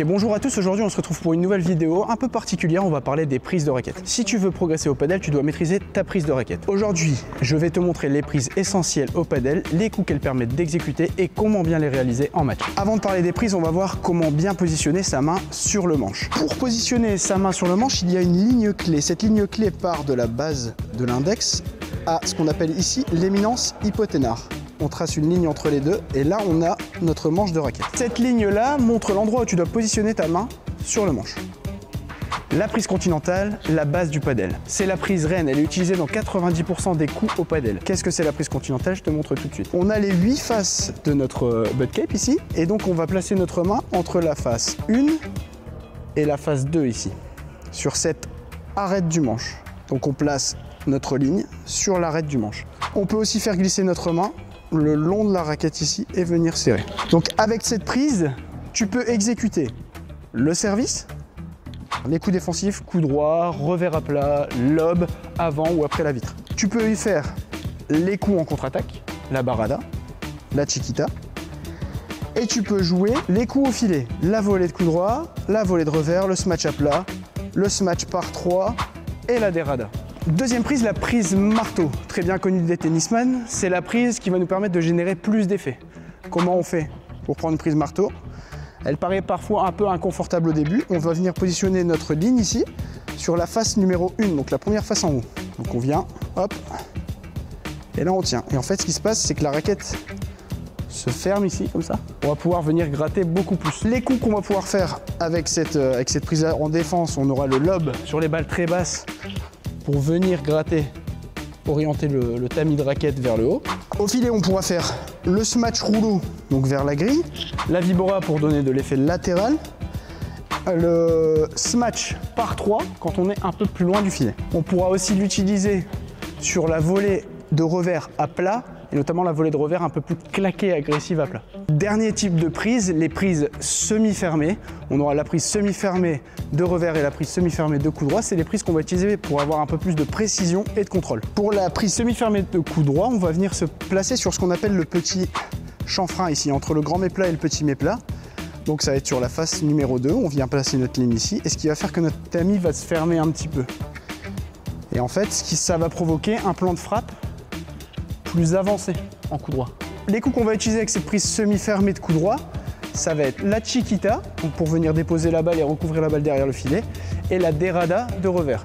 Ok, bonjour à tous, aujourd'hui on se retrouve pour une nouvelle vidéo un peu particulière, on va parler des prises de raquettes. Si tu veux progresser au padel, tu dois maîtriser ta prise de raquette. Aujourd'hui, je vais te montrer les prises essentielles au padel, les coups qu'elles permettent d'exécuter et comment bien les réaliser en match. Avant de parler des prises, on va voir comment bien positionner sa main sur le manche. Pour positionner sa main sur le manche, il y a une ligne clé. Cette ligne clé part de la base de l'index à ce qu'on appelle ici l'éminence hypothénare. On trace une ligne entre les deux et là on a notre manche de raquette. Cette ligne là montre l'endroit où tu dois positionner ta main sur le manche. La prise continentale, la base du padel. C'est la prise reine, elle est utilisée dans 90% des coups au padel. Qu'est-ce que c'est la prise continentale? Je te montre tout de suite. On a les 8 faces de notre butt cape ici et donc on va placer notre main entre la face 1 et la face 2 ici, sur cette arête du manche. Donc on place notre ligne sur l'arête du manche. On peut aussi faire glisser notre main le long de la raquette ici et venir serrer. Donc avec cette prise, tu peux exécuter le service, les coups défensifs, coup droit, revers à plat, lob, avant ou après la vitre. Tu peux y faire les coups en contre-attaque, la barada, la chiquita, et tu peux jouer les coups au filet, la volée de coup droit, la volée de revers, le smash à plat, le smash par 3 et la derrada. Deuxième prise, la prise marteau, très bien connue des tennisman. C'est la prise qui va nous permettre de générer plus d'effets. Comment on fait pour prendre une prise marteau? Elle paraît parfois un peu inconfortable au début. On va venir positionner notre ligne ici sur la face numéro 1, donc la première face en haut. Donc on vient, hop, et là on tient. Et en fait ce qui se passe, c'est que la raquette se ferme ici, comme ça. On va pouvoir venir gratter beaucoup plus. Les coups qu'on va pouvoir faire avec cette prise en défense, on aura le lob sur les balles très basses, pour venir gratter, orienter le tamis de raquette vers le haut. Au filet, on pourra faire le smash rouleau, donc vers la grille, la vibora pour donner de l'effet latéral, le smash par 3 quand on est un peu plus loin du filet. On pourra aussi l'utiliser sur la volée de revers à plat, et notamment la volée de revers un peu plus claquée, agressive à plat. Dernier type de prise, les prises semi-fermées. On aura la prise semi-fermée de revers et la prise semi-fermée de coup droit. C'est les prises qu'on va utiliser pour avoir un peu plus de précision et de contrôle. Pour la prise semi-fermée de coup droit, on va venir se placer sur ce qu'on appelle le petit chanfrein ici, entre le grand méplat et le petit méplat. Donc ça va être sur la face numéro 2, on vient placer notre ligne ici, et ce qui va faire que notre tamis va se fermer un petit peu. Et en fait, ça va provoquer un plan de frappe plus avancé en coup droit. Les coups qu'on va utiliser avec cette prise semi-fermée de coup droit, ça va être la chiquita, donc pour venir déposer la balle et recouvrir la balle derrière le filet, et la derrada de revers.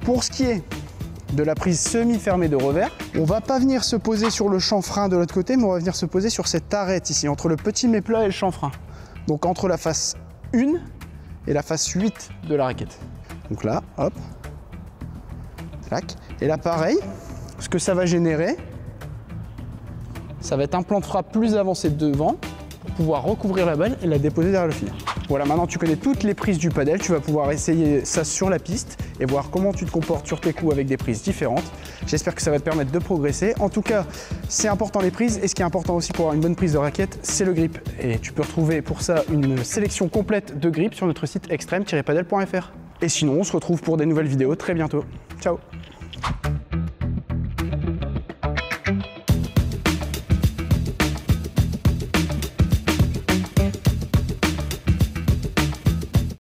Pour ce qui est de la prise semi-fermée de revers, on va pas venir se poser sur le chanfrein de l'autre côté, mais on va venir se poser sur cette arête ici, entre le petit méplat et le chanfrein. Donc entre la face 1 et la face 8 de la raquette. Donc là, hop, tac. Et là pareil, ce que ça va générer, ça va être un plan de frappe plus avancé devant pour pouvoir recouvrir la balle et la déposer derrière le filet. Voilà, maintenant tu connais toutes les prises du padel, tu vas pouvoir essayer ça sur la piste et voir comment tu te comportes sur tes coups avec des prises différentes. J'espère que ça va te permettre de progresser. En tout cas, c'est important les prises, et ce qui est important aussi pour avoir une bonne prise de raquette, c'est le grip. Et tu peux retrouver pour ça une sélection complète de grips sur notre site extreme-padel.fr. Et sinon, on se retrouve pour des nouvelles vidéos très bientôt. Ciao!